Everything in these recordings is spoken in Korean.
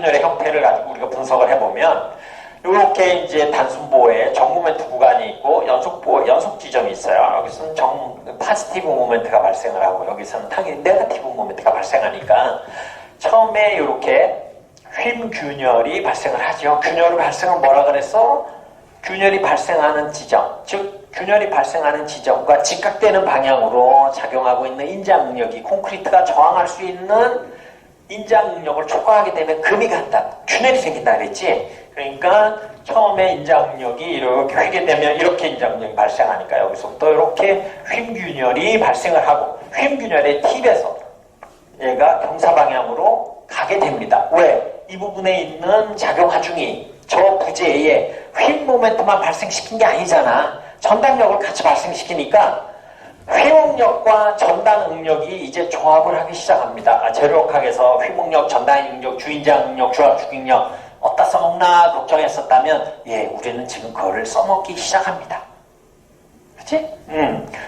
균열의 형태를 가지고 우리가 분석을 해보면 이렇게 이제 단순보에 정모멘트 구간이 있고 연속 지점이 있어요. 여기서는 파지티브 모멘트가 발생을 하고 여기서는 당연히 네거티브 모멘트가 발생하니까 처음에 이렇게 휨균열이 발생을 하죠. 균열이 발생은 뭐라 그랬어? 균열이 발생하는 지점, 즉 균열이 발생하는 지점과 직각되는 방향으로 작용하고 있는 인장 능력이 콘크리트가 저항할 수 있는 인장 능력을 초과하게 되면 금이 간다. 균열이 생긴다 그랬지? 그러니까 처음에 인장 능력이 이렇게 휘게 되면 이렇게 인장 능력이 발생하니까 여기서부터 이렇게 휨균열이 발생을 하고 휨균열의 팁에서 얘가 경사 방향으로 가게 됩니다. 왜? 이 부분에 있는 작용 하중이 저 부재에 휨 모멘트만 발생시킨 게 아니잖아. 전단력을 같이 발생시키니까 휘목력과 전단 응력이 이제 조합을 하기 시작합니다. 재료학에서 휘목력, 전단 응력, 주인장 응력, 주합 죽익력 어디다 써먹나 걱정했었다면 우리는 지금 그거를 써먹기 시작합니다. 그치?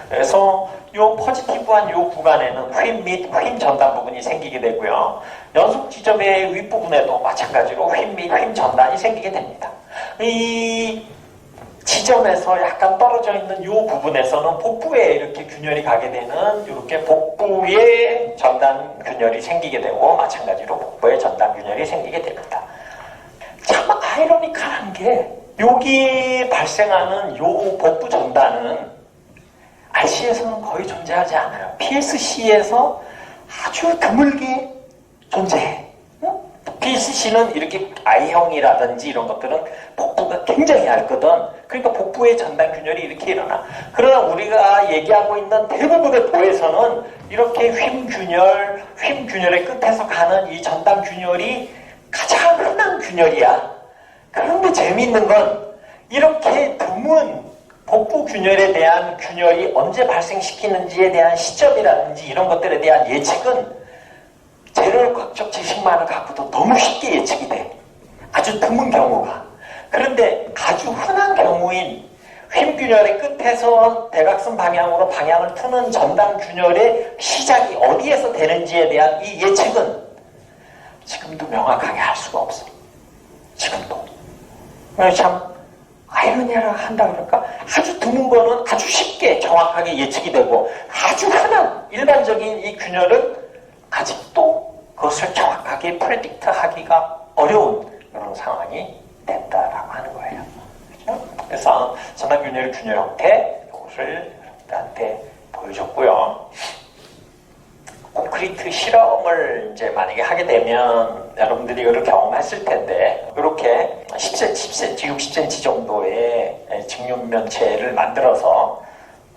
그래서 요 포지티브한 요 구간에는 휨 및 휨 전단 부분이 생기게 되고요. 연속 지점의 윗부분에도 마찬가지로 휨 및 휨 전단이 생기게 됩니다. 이 지점에서 약간 떨어져 있는 요 부분에서는 복부에 이렇게 균열이 가게 되는 이렇게 복부에 전단 균열이 생기게 되고 마찬가지로 복부에 전단 균열이 생기게 됩니다. 참 아이러니컬한 게 여기 발생하는 요 복부 전단은 RC에서는 거의 존재하지 않아요. PSC에서 아주 드물게 존재해. PSC는 이렇게 I형이라든지 이런 것들은 복부가 굉장히 얇거든. 그러니까 복부의 전단 균열이 이렇게 일어나. 그러나 우리가 얘기하고 있는 대부분의 보에서는 이렇게 휨균열의 끝에서 가는 이 전단 균열이 가장 흔한 균열이야. 그런데 재미있는 건 이렇게 드문 복부 균열에 대한 균열이 언제 발생시키는지에 대한 시점이라든지 이런 것들에 대한 예측은 재료학적 지식만을 갖고도 너무 쉽게 예측이 돼. 아주 드문 경우가. 그런데 아주 흔한 경우인 휨균열의 끝에서 대각선 방향으로 방향을 트는 전단 균열의 시작이 어디에서 되는지에 대한 이 예측은 지금도 명확하게 할 수가 없어. 지금도. 참 아이러니하라 한다 그럴까? 아주 드문 거는 아주 쉽게 정확하게 예측이 되고 아주 흔한 일반적인 이 균열은 아직도 그것을 정확하게 프레딕트 하기가 어려운 그런 상황이 된다라고 하는 거예요. 그렇죠? 그래서 전단균열 균열 형태 이것을 여러분들한테 보여줬고요. 콘크리트 실험을 이제 만약에 하게 되면 여러분들이 이걸 경험했을 텐데 이렇게 10cm, 60cm 정도의 직육면체를 만들어서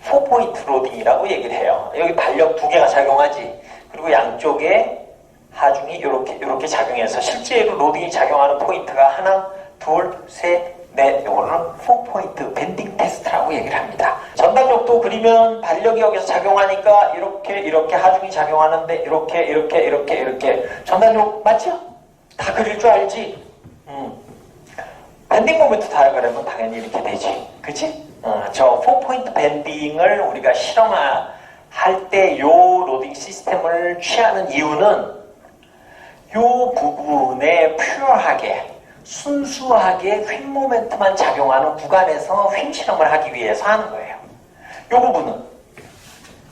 4포인트 로딩이라고 얘기를 해요. 여기 발력 2개가 작용하지. 그리고 양쪽에 하중이 이렇게 작용해서 실제로 로딩이 작용하는 포인트가 하나, 둘, 셋, 넷. 이거는 4포인트 밴딩 테스트라고 얘기를 합니다. 전단력도 그리면 발력이 여기서 작용하니까 이렇게 하중이 작용하는데 이렇게 전단력 맞죠? 다 그릴 줄 알지? 밴딩 모멘트 다이어그램은 당연히 이렇게 되지. 그치? 저 4포인트 밴딩을 우리가 실험할 때 요 로딩 시스템을 취하는 이유는 요 부분에 퓨어하게 순수하게 휨 모멘트만 작용하는 구간에서 휨 실험을 하기 위해서 하는 거예요. 요 부분은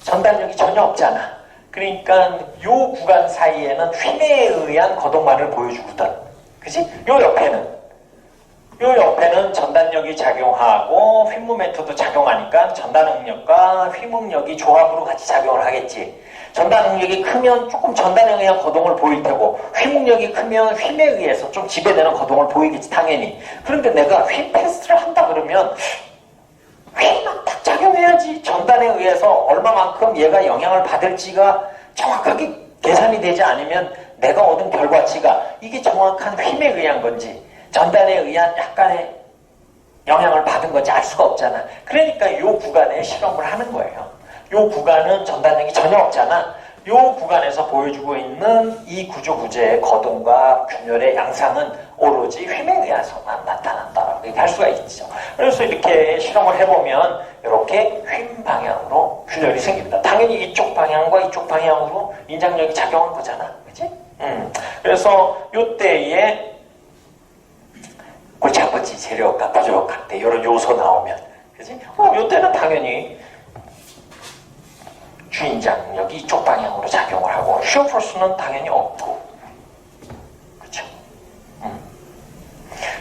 전단력이 전혀 없잖아. 그러니까 요 구간 사이에는 휨에 의한 거동만을 보여주거든. 그치? 요 옆에는 전단력이 작용하고 휨 모멘트도 작용하니까 전단 응력과 휨 응력이 조합으로 같이 작용을 하겠지. 전단 응력이 크면 조금 전단에 의한 거동을 보일 테고 휨 응력이 크면 휨에 의해서 좀 지배되는 거동을 보이겠지 당연히. 그런데 내가 휨 테스트를 한다 그러면 휨만 딱 작용해야지. 전단에 의해서 얼마만큼 얘가 영향을 받을지가 정확하게 계산이 되지 않으면 내가 얻은 결과치가 이게 정확한 휨에 의한 건지 전단에 의한 약간의 영향을 받은 건지 알 수가 없잖아. 그러니까 이 구간에 실험을 하는 거예요. 이 구간은 전단력이 전혀 없잖아. 이 구간에서 보여주고 있는 이 구조구제의 거동과 균열의 양상은 오로지 휨에 의해서만 나타난다라고 얘기할 수가 있죠. 그래서 이렇게 실험을 해보면 이렇게 휨 방향으로 균열이 생깁니다. 당연히 이쪽 방향과 이쪽 방향으로 인장력이 작용한 거잖아. 그치? 그래서 요때에 골치 아프지, 재료가 부족할 때 이런 요소 나오면, 그지? 요때는 당연히 주인장력이 이쪽 방향으로 작용을 하고 쉬어 포스는 당연히 없고, 그렇죠?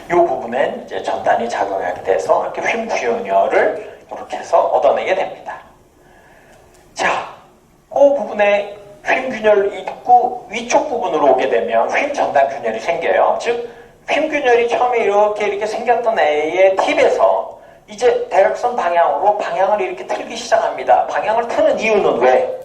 요 부분엔 이제 전단이 작용하게 돼서 이렇게 휨 균열을 이렇게 해서 얻어내게 됩니다. 자, 그 부분에 휨 균열 입구 위쪽 부분으로 오게 되면 휨 전단 균열이 생겨요. 즉, 휨 균열이 처음에 이렇게 생겼던 A의 팁에서 이제 대각선 방향으로 방향을 이렇게 틀기 시작합니다. 방향을 트는 이유는 왜?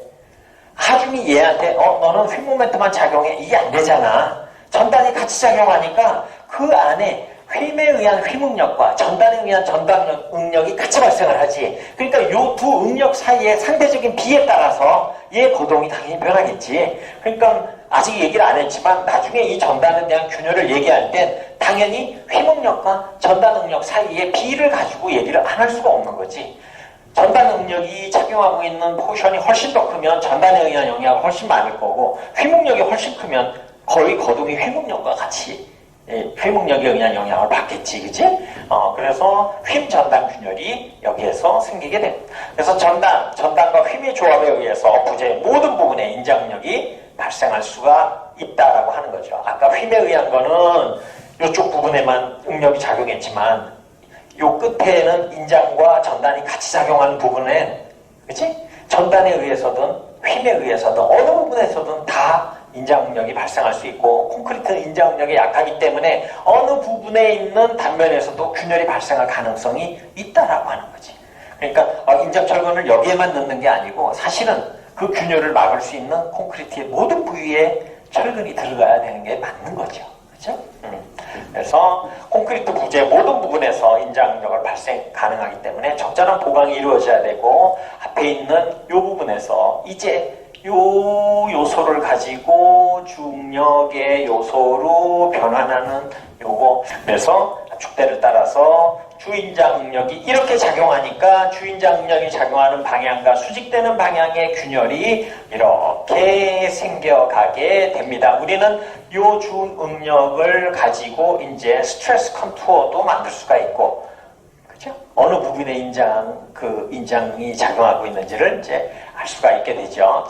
하중이 얘한테 너는 휨 모멘트만 작용해. 이게 안 되잖아. 전단이 같이 작용하니까 그 안에 휨에 의한 휨 응력과 전단에 의한 전단 응력이 같이 발생을 하지. 그러니까 이 두 응력 사이의 상대적인 비에 따라서 얘 거동이 당연히 변하겠지. 그러니까 아직 얘기를 안 했지만 나중에 이 전단에 대한 균열을 얘기할 땐 당연히 휨 응력과 전단 응력 사이의 비를 가지고 얘기를 안 할 수가 없는 거지. 전단 응력이 작용하고 있는 포션이 훨씬 더 크면 전단에 의한 영향이 훨씬 많을 거고, 휨 응력이 훨씬 크면 거의 거동이 휨 응력과 같이 휨 응력에 의한 영향을 받겠지, 그지? 그래서 휨 전단 균열이 여기에서 생기게 됩니다. 그래서 전단과 휨의 조합에 의해서 부재의 모든 부분에 인자 응력이 발생할 수가 있다라고 하는 거죠. 아까 휨에 의한 거는 이쪽 부분에만 응력이 작용했지만, 요 끝에는 인장과 전단이 같이 작용하는 부분엔, 그치? 전단에 의해서든 휨에 의해서든 어느 부분에서든 다 인장응력이 발생할 수 있고, 콘크리트는 인장응력이 약하기 때문에 어느 부분에 있는 단면에서도 균열이 발생할 가능성이 있다라고 하는 거지. 그러니까 인장철근을 여기에만 넣는 게 아니고 사실은 그 균열을 막을 수 있는 콘크리트의 모든 부위에 철근이 들어가야 되는 게 맞는 거죠. 그렇죠? 그래서 콘크리트 부재 모든 부분에서 인장응력을 발생 가능하기 때문에 적절한 보강이 이루어져야 되고, 앞에 있는 이 부분에서 이제 요 요소를 가지고 중력의 요소로 변환하는 요거. 그래서 축대를 따라서 주인장응력이 이렇게 작용하니까 주인장응력이 작용하는 방향과 수직되는 방향의 균열이 이렇게 생겨가게 됩니다. 우리는 요 주응력을 가지고 이제 스트레스 컨투어도 만들 수가 있고, 그죠? 어느 부분에 인장이 작용하고 있는지를 이제 알 수가 있게 되죠.